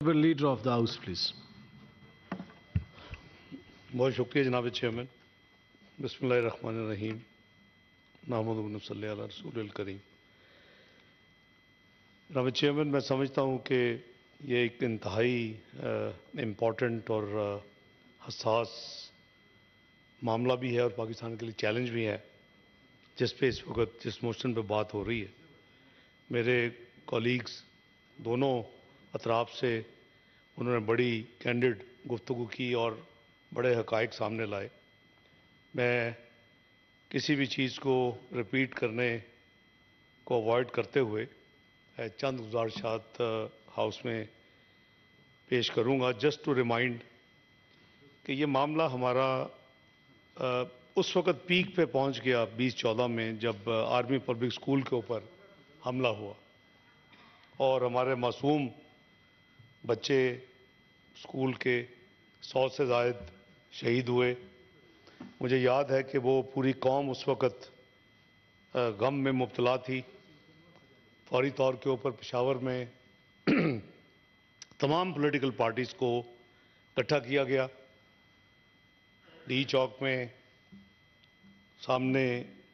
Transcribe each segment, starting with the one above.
Leader of the House, please. बहुत शुक्रिया जनाब चेयरमैन। बिस्मिल्लाहिर्रहमानिर्रहीम। नाहमदुहु व नसल्ली अला रसूलिल करीम। जनाब चेयरमैन, मैं समझता हूँ कि ये एक इंतहाई इम्पॉर्टेंट और हसास मामला भी है और पाकिस्तान के लिए चैलेंज भी है, जिस पे इस वक्त जिस मोशन पे बात हो रही है। मेरे कॉलीग्स दोनों अतराफ से उन्होंने बड़ी कैंडिड गुफ्तगू की और बड़े हकायक सामने लाए। मैं किसी भी चीज़ को रिपीट करने को अवॉइड करते हुए चंद गुजारिशात हाउस में पेश करूंगा, जस्ट टू रिमाइंड कि ये मामला हमारा उस वक़्त पीक पे पहुंच गया 2014 में, जब आर्मी पब्लिक स्कूल के ऊपर हमला हुआ और हमारे मासूम बच्चे स्कूल के 100 से ज़ायद शहीद हुए। मुझे याद है कि वो पूरी कौम उस वक़्त गम में मुब्तला थी। फौरी तौर के ऊपर पेशावर में तमाम पॉलिटिकल पार्टीज़ को इकट्ठा किया गया। डी चौक में सामने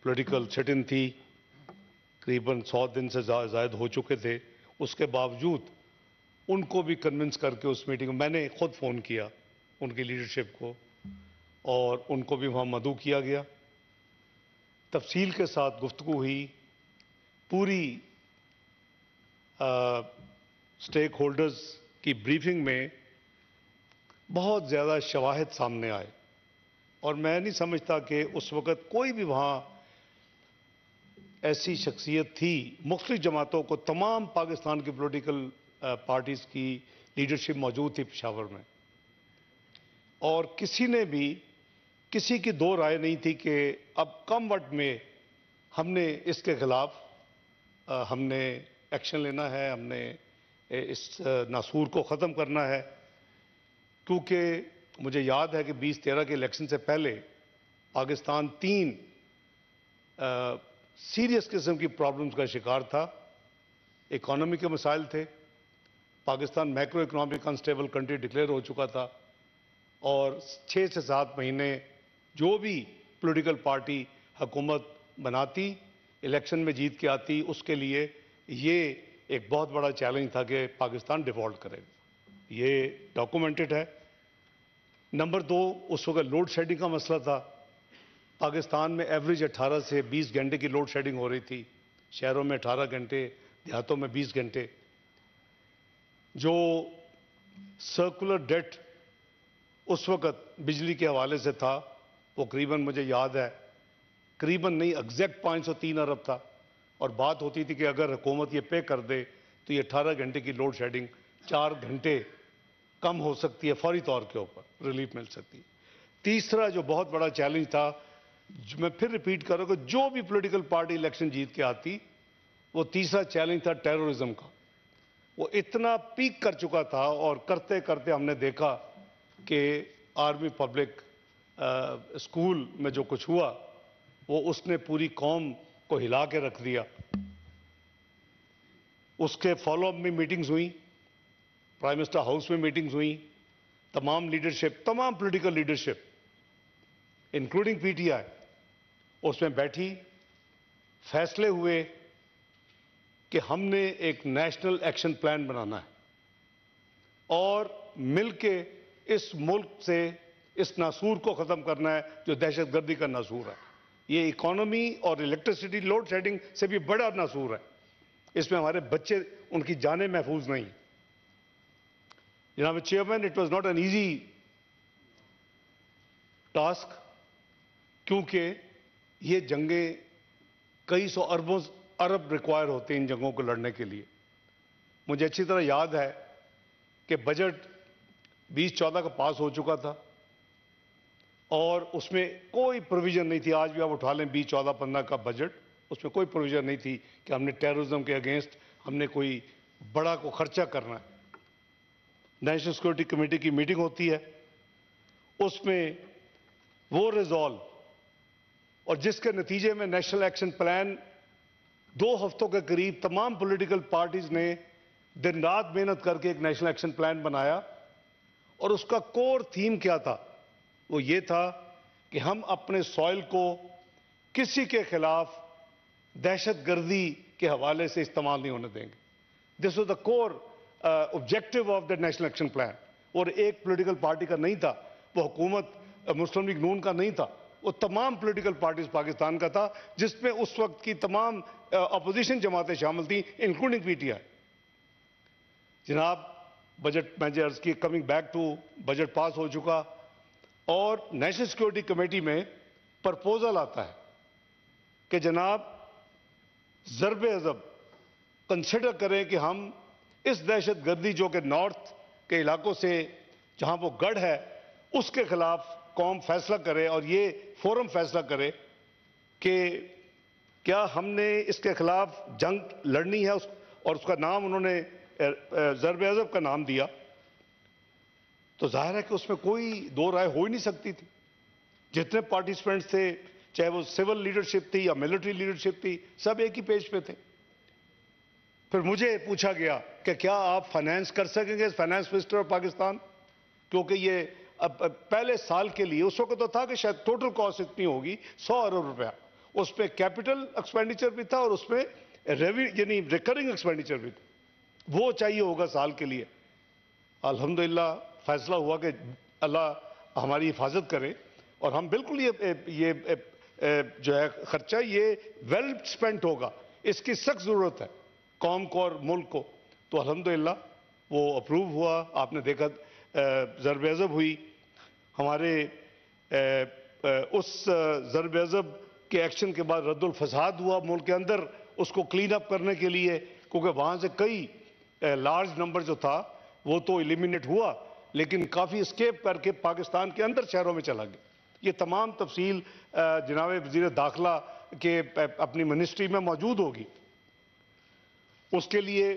पॉलिटिकल सिट इन थी, करीबन 100 दिन से ज़ायद हो चुके थे। उसके बावजूद उनको भी कन्विंस करके उस मीटिंग में मैंने खुद फ़ोन किया उनकी लीडरशिप को और उनको भी वहाँ मदऊ किया गया। तफसील के साथ गुफ्तगू हुई। पूरी स्टेक होल्डर्स की ब्रीफिंग में बहुत ज़्यादा शवाहिद सामने आए और मैं नहीं समझता कि उस वक़्त कोई भी वहाँ ऐसी शख्सियत थी। मुख्तलिफ जमातों को, तमाम पाकिस्तान की पॉलिटिकल पार्टीज़ की लीडरशिप मौजूद थी पेशावर में, और किसी ने भी किसी की दो राय नहीं थी कि अब कम वक्त में हमने इसके खिलाफ हमने एक्शन लेना है, हमने इस नासूर को ख़त्म करना है। क्योंकि मुझे याद है कि 2013 के इलेक्शन से पहले पाकिस्तान 3 सीरियस किस्म की प्रॉब्लम्स का शिकार था। इकॉनमी के मसाइल थे, Pakistan macro economic unstable country declare हो चुका था और 6 से 7 महीने जो भी पॉलिटिकल पार्टी हुकूमत बनाती, इलेक्शन में जीत के आती, उसके लिए ये एक बहुत बड़ा चैलेंज था कि पाकिस्तान डिफ़ॉल्ट करेगा। ये डॉक्यूमेंटेड है। नंबर 2, उस वक्त लोड शेडिंग का मसला था। पाकिस्तान में एवरेज 18 से 20 घंटे की लोड शेडिंग हो रही थी, शहरों में 18 घंटे, देहातों में 20 घंटे। जो सर्कुलर डेट उस वक़्त बिजली के हवाले से था वो करीबन, मुझे याद है, करीबन नहीं एग्जैक्ट 503 अरब था, और बात होती थी कि अगर हुकूमत ये पे कर दे तो ये 18 घंटे की लोड शेडिंग 4 घंटे कम हो सकती है, फौरी तौर के ऊपर रिलीफ मिल सकती है। तीसरा जो बहुत बड़ा चैलेंज था, जो मैं फिर रिपीट करूँगा, जो भी पॉलिटिकल पार्टी इलेक्शन जीत के आती, वो तीसरा चैलेंज था टेररिज्म का। वो इतना पीक कर चुका था और करते करते हमने देखा कि आर्मी पब्लिक स्कूल में जो कुछ हुआ वो उसने पूरी कौम को हिला के रख दिया। उसके फॉलोअप में मीटिंग्स हुई, प्राइम मिनिस्टर हाउस में मीटिंग्स हुई, तमाम लीडरशिप, तमाम पॉलिटिकल लीडरशिप इंक्लूडिंग पीटीआई उसमें बैठी। फैसले हुए कि हमने एक नेशनल एक्शन प्लान बनाना है और मिलके इस मुल्क से इस नासूर को ख़त्म करना है जो दहशतगर्दी का नासूर है। ये इकोनॉमी और इलेक्ट्रिसिटी लोड शेडिंग से भी बड़ा नासूर है। इसमें हमारे बच्चे, उनकी जानें महफूज नहीं। जनाब chairman, it was not an easy task, क्योंकि ये जंगें कई सौ अरब रिक्वायर होते हैं इन जंगों को लड़ने के लिए। मुझे अच्छी तरह याद है कि बजट 2014 का पास हो चुका था और उसमें कोई प्रोविजन नहीं थी। आज भी आप उठा लें 2014-15 का बजट, उसमें कोई प्रोविजन नहीं थी कि हमने टेररिज्म के अगेंस्ट हमने कोई बड़ा को खर्चा करना है। नेशनल सिक्योरिटी कमेटी की मीटिंग होती है, उसमें वो रिजॉल्व, और जिसके नतीजे में नेशनल एक्शन प्लान 2 हफ्तों के करीब तमाम पॉलिटिकल पार्टीज ने दिन रात मेहनत करके एक नेशनल एक्शन प्लान बनाया और उसका कोर थीम क्या था? वो ये था कि हम अपने सॉइल को किसी के खिलाफ दहशतगर्दी के हवाले से इस्तेमाल नहीं होने देंगे. This was the core objective of the national action plan. और एक पॉलिटिकल पार्टी का नहीं था, वो हुकूमत मुस्लिम लीग नून का नहीं था, वो तमाम पॉलिटिकल पार्टीज पाकिस्तान का था, जिसमें उस वक्त की तमाम अपोजिशन जमातें शामिल थी, इंक्लूडिंग पीटीआई. जनाब, बजट में अर्ज की, कमिंग बैक टू बजट पास हो चुका और नेशनल सिक्योरिटी कमेटी में प्रपोजल आता है कि जनाब ज़र्ब अज़ब कंसिडर करें कि हम इस दहशतगर्दी जो कि नॉर्थ के इलाकों से जहां वो गढ़ है उसके खिलाफ कौम फैसला करे और ये फोरम फैसला करे कि क्या हमने इसके खिलाफ जंग लड़नी है. और उसका नाम उन्होंने ज़र्ब अज़ब का नाम दिया. तो जाहिर है कि उसमें कोई दो राय हो ही नहीं सकती थी. जितने पार्टिसिपेंट्स थे, चाहे वो सिविल लीडरशिप थी या मिलिट्री लीडरशिप थी, सब एक ही पेज पे थे. फिर मुझे पूछा गया कि क्या आप फाइनेंस कर सकेंगे, फाइनेंस मिनिस्टर ऑफ पाकिस्तान, क्योंकि ये अब पहले साल के लिए उस वक्त तो था कि शायद टोटल कॉस्ट इतनी होगी 100 अरब रुपया. उसमें कैपिटल एक्सपेंडिचर भी था और उसमें यानी रिकरिंग एक्सपेंडिचर भी था. वो चाहिए होगा साल के लिए. अल्हम्दुलिल्लाह फैसला हुआ कि अल्लाह हमारी हिफाजत करे और हम बिल्कुल ये जो है खर्चा ये वेल स्पेंट होगा. इसकी सख्त जरूरत है कौम को और मुल्क को. तो अल्हम्दुलिल्लाह वो अप्रूव हुआ. आपने देखा ज़र्ब अज़ब हुई. हमारे उस ज़र्ब अज़ब के एक्शन के बाद रद्दुल फसाद हुआ मुल्क के अंदर, उसको क्लीन अप करने के लिए, क्योंकि वहां से कई लार्ज नंबर जो था वो तो एलिमिनेट हुआ, लेकिन काफी एस्केप करके पाकिस्तान के अंदर शहरों में चला गया. ये तमाम तफसील जनाब वज़ीर दाखिला के अपनी मिनिस्ट्री में मौजूद होगी. उसके लिए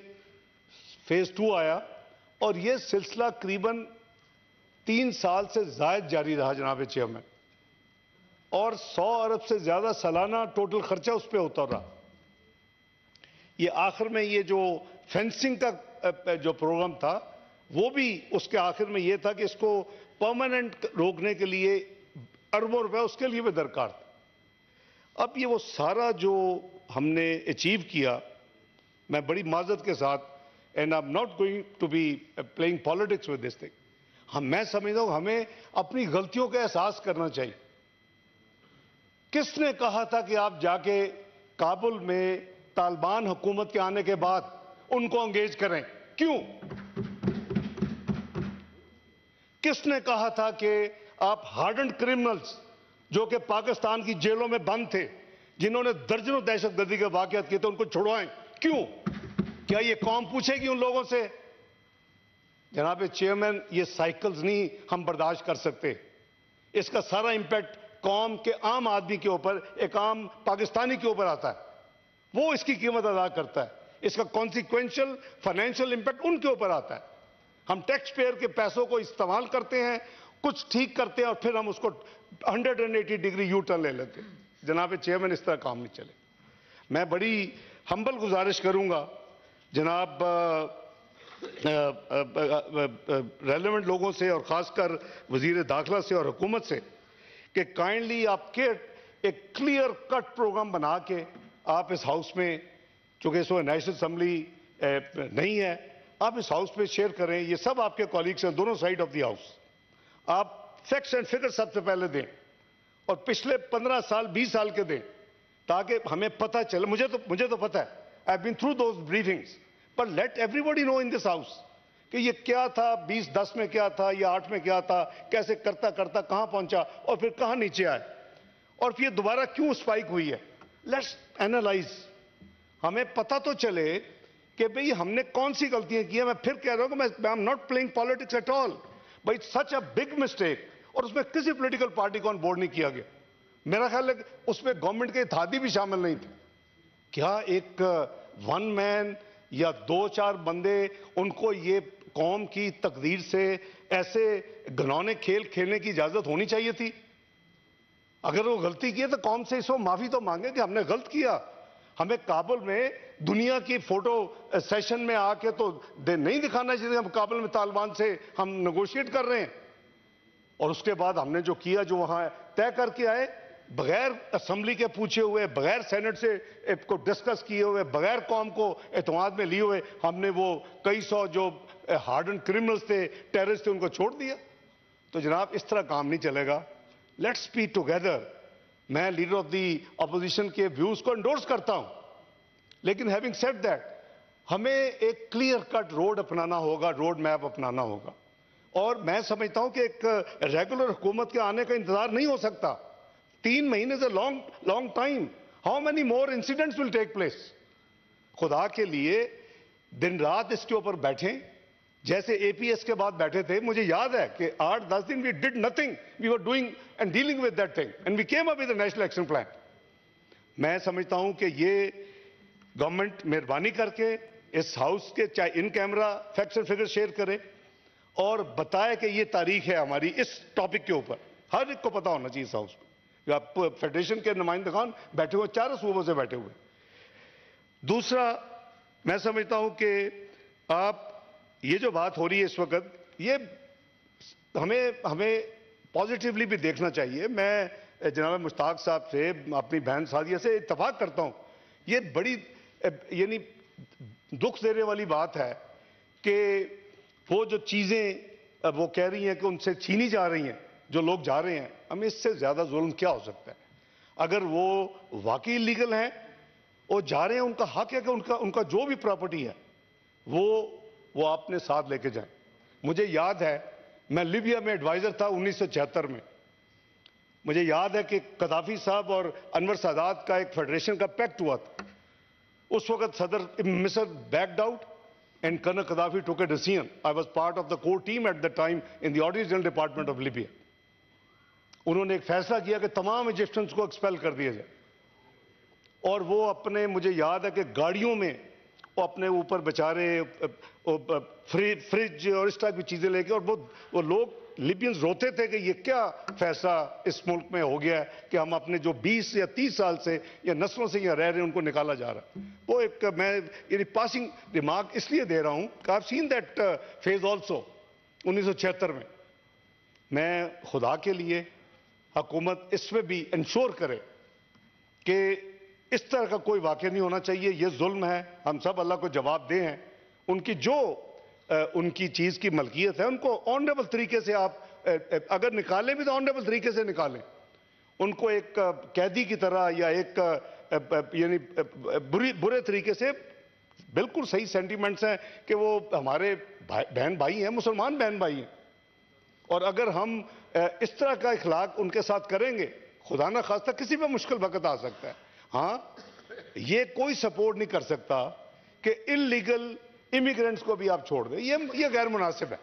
फेज 2 आया और ये सिलसिला करीबन 3 साल से जायद जारी रहा जनाब चेयरमैन, और 100 अरब से ज्यादा सालाना टोटल खर्चा उस पर होता रहा. ये आखिर में ये जो फेंसिंग का जो प्रोग्राम था वो भी उसके आखिर में ये था कि इसको परमानेंट रोकने के लिए अरबों रुपए उसके लिए भी दरकार था. अब ये वो सारा जो हमने अचीव किया, मैं बड़ी माजरत के साथ, and I am not going to be playing politics with this thing, मैं समझता हूं हमें अपनी गलतियों का एहसास करना चाहिए. किसने कहा था कि आप जाके काबुल में तालिबान हुकूमत के आने के बाद उनको एंगेज करें? क्यों? किसने कहा था कि आप हार्डन्ड क्रिमिनल्स जो कि पाकिस्तान की जेलों में बंद थे, जिन्होंने दर्जनों दहशतगर्दी के वाकयात किए थे, उनको छुड़वाएं? क्यों? क्या ये कौम पूछेगी उन लोगों से? जनाब चेयरमैन, ये साइकिल्स नहीं हम बर्दाश्त कर सकते. इसका सारा इंपैक्ट कौम के आम आदमी के ऊपर, एक आम पाकिस्तानी के ऊपर आता है. वो इसकी कीमत अदा करता है. इसका कॉन्सिक्वेंशियल फाइनेंशियल इंपैक्ट उनके ऊपर आता है. हम टैक्स पेयर के पैसों को इस्तेमाल करते हैं, कुछ ठीक करते हैं और फिर हम उसको 180 डिग्री यू टर्न ले लेते हैं. जनाब चेयरमैन, इस तरह काम नहीं चले. मैं बड़ी हम्बल गुजारिश करूंगा जनाब रेलेवेंट लोगों से और खासकर वजीर दाखिला से और हुकूमत से कि काइंडली आपके एक क्लियर कट प्रोग्राम बना के आप इस हाउस में, चूंकि इस वक्त नेशनल असेंबली नहीं है, आप इस हाउस में शेयर करें. ये सब आपके कॉलीग्स हैं दोनों साइड ऑफ द हाउस. आप फैक्ट्स एंड फिगर सबसे पहले दें और पिछले 15 साल 20 साल के दें, ताकि हमें पता चले. मुझे तो पता है, I have been through those briefings, पर let everybody know in this house कि ये क्या था, 2010 में क्या था, या 8 में क्या था, कैसे करता करता कहां पहुंचा और फिर कहां नीचे आए और फिर दोबारा क्यों स्पाइक हुई है. Let's analyse. हमें पता तो चले कि भाई हमने कौन सी गलतियां की हैं. मैं फिर कह रहा हूं कि आई am not playing politics at all, but it's such a big mistake. और उसमें किसी पॉलिटिकल पार्टी को ऑन बोर्ड नहीं किया गया. मेरा ख्याल है कि उसमें गवर्नमेंट के इत्तेहादी भी शामिल नहीं थे. क्या एक वन मैन या 2-4 बंदे, उनको ये कौम की तकदीर से ऐसे घिनौने खेल खेलने की इजाजत होनी चाहिए थी? अगर वो गलती की है तो कौम से इसको माफी तो मांगे कि हमने गलत किया. हमें काबुल में دنیا کی فوٹو سیشن میں آ کے تو نہیں دکھانا چاہیے ہم کابل میں طالبان سے ہم نیگوشیٹ کر رہے ہیں. اور اس کے بعد ہم نے جو کیا، جو وہاں طے کر کے آئے، بغیر اسمبلی کے پوچھے ہوئے، بغیر سینٹ سے کو ڈسکس کیے ہوئے، بغیر قوم کو اعتماد میں لیے ہوئے، ہم نے وہ کئی سو جو ہارڈن کرمنلز تھے، ٹیررسٹ تھے، ان کو چھوڑ دیا. تو جناب اس طرح کام نہیں چلے گا. Let's be together. میں لیڈر آف دی اپوزیشن کے ویوز کو انڈورس کرتا ہوں، لیکن ہیونگ سیڈ دیٹ ہمیں ایک کلیئر کٹ روڈ اپنانا ہوگا، روڈ میپ اپنانا ہوگا. اور میں سمجھتا ہوں کہ ایک ریگولر حکومت کے آنے کا انتظار نہیں ہو سکتا. 3 مہینے سے long time. How many more incidents will take place? خدا کے لیے دن رات اس کے اوپر بیٹھیں جیسے اے پی ایس کے بعد بیٹھے تھے. مجھے یاد ہے کہ 8-10 دن we did nothing, we were doing and dealing with that thing and we came up with a national action plan. میں سمجھتا ہوں کہ یہ گورنمنٹ مہربانی کر کے اس ہاؤس کے چاہے in camera facts and figure share کرے اور بتائے کہ یہ تاریخ ہے ہماری اس ٹاپک کے اوپر. ہر ایک کو پتا ہونا چاہیے اس ہاؤس کو. فیڈریشن کے نمائندگان بیٹھے ہوئے، 4 صوبوں سے بیٹھے ہوئے. دوسرا میں سمجھتا ہوں کہ آپ یہ جو بات ہو رہی ہے اس وقت، یہ ہمیں پازیٹیولی بھی دیکھنا چاہیے. میں جناب مشتاق صاحب سے، اپنی بہن سعدیہ سے اتفاق کرتا ہوں. یہ بڑی یعنی دکھ دینے والی بات ہے کہ وہ جو چیزیں وہ کہہ رہی ہیں کہ ان سے چھینی جا رہی ہیں، جو لوگ جا رہے ہیں، ہمیں اس سے زیادہ ظلم کیا ہو سکتا ہے؟ اگر وہ واقعی لیگل ہیں، وہ جا رہے ہیں، ان کا حق ہے کہ ان کا جو بھی پراپرٹی ہے وہ اپنے ساتھ لے کے جائیں. مجھے یاد ہے میں لیبیا میں ایڈوائزر تھا 1976 میں. مجھے یاد ہے کہ قذافی صاحب اور انور سادات کا ایک فیڈریشن کا پیکٹ ہوا تھا. اس وقت صدر مصر backed out and colonel Gaddafi took a decision. I was part of the core team at the time in the auditor general department of Libya. انہوں نے ایک فیصلہ کیا کہ تمام ایجپشنز کو ایکسپیل کر دیا جائے. اور وہ اپنے، مجھے یاد ہے کہ گاڑیوں میں وہ اپنے اوپر بیچارے فریج اور اس طرح کی چیزیں لے کے، اور وہ لوگ لیبینز روتے تھے کہ یہ کیا فیصلہ اس ملک میں ہو گیا ہے کہ ہم اپنے جو 20 یا 30 سال سے یا نسلوں سے یہاں رہ رہے ہیں ان کو نکالا جا رہا ہے. وہ ایک میں یعنی پاسنگ ریمارک اس لیے دے رہا ہوں کہ I've seen that phase also 1976 میں. میں خدا کے لیے حکومت اس میں بھی انشور کرے کہ اس طرح کا کوئی واقعہ نہیں ہونا چاہیے. یہ ظلم ہے، ہم سب اللہ کو جواب دے ہیں. ان کی جو ان کی چیز کی ملکیت ہے ان کو آنریبل طریقے سے آپ اگر نکالیں بھی تو آنریبل طریقے سے نکالیں. ان کو ایک قیدی کی طرح یا ایک یعنی برے طریقے سے، بالکل صحیح سینٹیمنٹس ہیں کہ وہ ہمارے بہن بھائی ہیں، مسلمان بہن بھائی ہیں. اور اگر ہم اس طرح کا اخلاق ان کے ساتھ کریں گے، خدا نہ خواستہ کسی پہ مشکل وقت آ سکتا ہے. ہاں یہ کوئی سپورٹ نہیں کر سکتا کہ انلیگل امیگرینٹس کو بھی آپ چھوڑ دیں. یہ غیر مناسب ہے.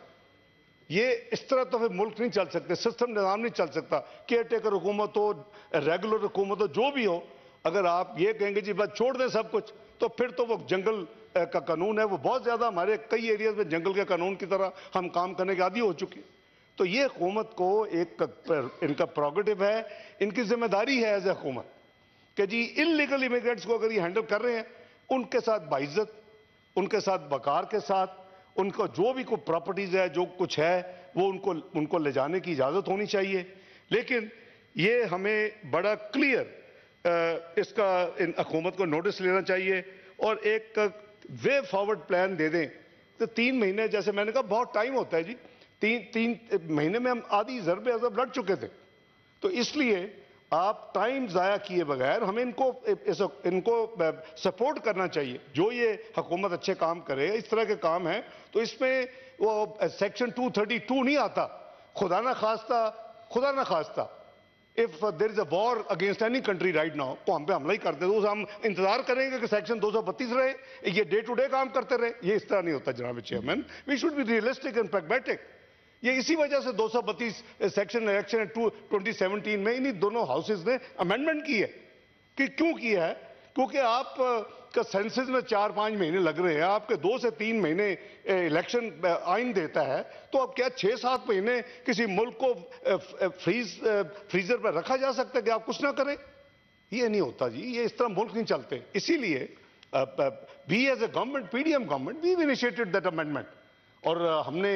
یہ اس طرح تو پھر ملک نہیں چل سکتے، سسٹم نظام نہیں چل سکتا. کیئر ٹیکر حکومت ہو، ریگولر حکومت ہو، جو بھی ہو، اگر آپ یہ کہیں گے جی بس چھوڑ دیں سب کچھ، تو پھر تو وہ جنگل کا قانون ہے، وہ بہت زیادہ ہمارے کئی ایریاز میں جنگل کے قانون کی طرح ہم کام کرنے کے عادی ہو چکے ہیں. تو یہ حکومت کو ایک ان کا پروگیٹو ہے، ان کی ذمہ داری ہے ایز اے حکومت کہ جی انلیگل امیگرینٹس کو اگر یہ ہینڈل کر رہے ہیں، ان کے ساتھ باعزت، ان کے ساتھ وقار کے ساتھ، ان کو جو بھی کوئی پراپرٹیز ہے، جو کچھ ہے، وہ ان کو لے جانے کی اجازت ہونی چاہیے. لیکن یہ ہمیں بڑا کلیئر اس کا ان حکومت کو نوٹس لینا چاہیے اور ایک وے فارورڈ پلان دے دیں. تو 3 مہینے جیسے میں نے کہا بہت ٹائم ہوتا ہے جی. 3 مہینے میں ہم آدھی ضرب عضب لڑ چکے تھے. تو اس لیے آپ ٹائم ضائع کیے بغیر ہمیں ان کو سپورٹ کرنا چاہیے. جو یہ حکومت اچھے کام کرے، اس طرح کے کام ہیں، تو اس میں وہ سیکشن 232 نہیں آتا. خدا نہ خواستہ if there is a war against any country right now تو ہم پہ حملہ ہی کر دے تو ہم انتظار کریں گے کہ سیکشن 232 رہے، یہ ڈے ٹو ڈے کام کرتے رہے. یہ اس طرح نہیں ہوتا جناب chairman. We should be realistic and pragmatic. یہ اسی وجہ سے 232 سیکشن الیکشن 2017 میں انہی دونوں ہاؤسز نے امینڈمنٹ کی ہے. کہ کیوں کی ہے؟ کیونکہ آپ کا سینسز میں 4-5 مہینے لگ رہے ہیں، آپ کے 2 سے 3 مہینے الیکشن آئین دیتا ہے، تو اب کیا 6-7 مہینے کسی ملک کو فریزر پہ رکھا جا سکتا ہے کہ آپ کچھ نہ کریں؟ یہ نہیں ہوتا جی، یہ اس طرح ملک نہیں چلتے. اسی لیے We as a government, PDM government, we've initiated that amendment. اور ہم نے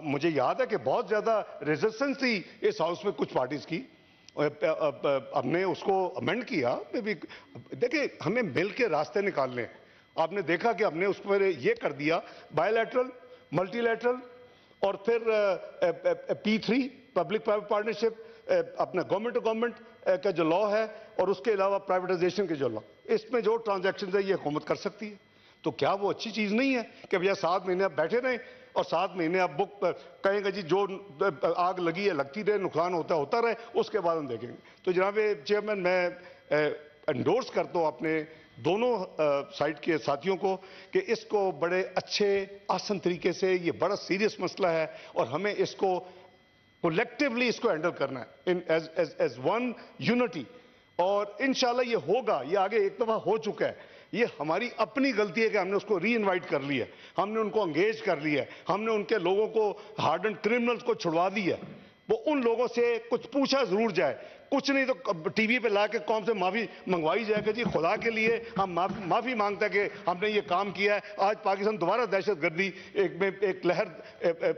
مجھے یاد ہے کہ بہت زیادہ ریزسٹنس تھی اس ہاؤس میں کچھ پارٹیز کی. ہم نے اس کو امینڈ کیا. دیکھیں ہمیں مل کے راستے نکالنے. آپ نے دیکھا کہ ہم نے اس پر یہ کر دیا بائی لیٹرل, ملٹی لیٹرل, اور پھر P3 پبلک پرائیویٹ پارٹنرشپ, اپنا گورنمنٹ ٹو گورنمنٹ کا جو لا ہے, اور اس کے علاوہ پرائیویٹائزیشن کے جو لا, اس میں جو ٹرانزیکشنز ہے یہ حکومت کر سکتی ہے. تو کیا وہ اچھی چیز نہیں ہے کہ بھیا 7 مہینے آپ بیٹھے رہیں اور 7 مہینے آپ بک کہیں گے جی جو آگ لگی ہے لگتی رہے, نقصان ہوتا رہے, اس کے بعد ہم دیکھیں گے. تو جناب چیئرمین, میں انڈورس کرتا ہوں اپنے دونوں سائٹ کے ساتھیوں کو کہ اس کو بڑے اچھے آسن طریقے سے, یہ بڑا سیریس مسئلہ ہے اور ہمیں اس کو کولیکٹیولی اس کو ہینڈل کرنا ہے ایز ون یونٹی. اور انشاءاللہ یہ ہوگا. یہ آگے ایک دفعہ ہو چکا ہے. یہ ہماری اپنی غلطی ہے کہ ہم نے اس کو ری انوائٹ کر لیا ہے, ہم نے ان کو انگیج کر لیا ہے, ہم نے ان کے لوگوں کو, ہارڈنڈ کرمنلز کو چھڑوا دیا ہے. وہ ان لوگوں سے کچھ پوچھا ضرور جائے, کچھ نہیں تو ٹی وی پہ لا کے قوم سے معافی منگوائی جائے کہ جی خدا کے لیے ہم معافی مانگتا ہے کہ ہم نے یہ کام کیا ہے. آج پاکستان دوبارہ دہشت گردی ایک لہر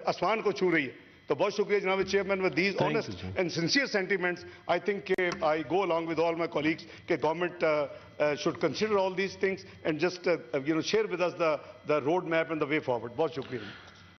آسمان کو چھو رہی ہے. تو بہت شکریہ جناب chairman. with these honest and sincere sentiments, I think I go along with all my colleagues کہ government should consider all these things and just share with us the road map and the way forward. بہت شکریہ.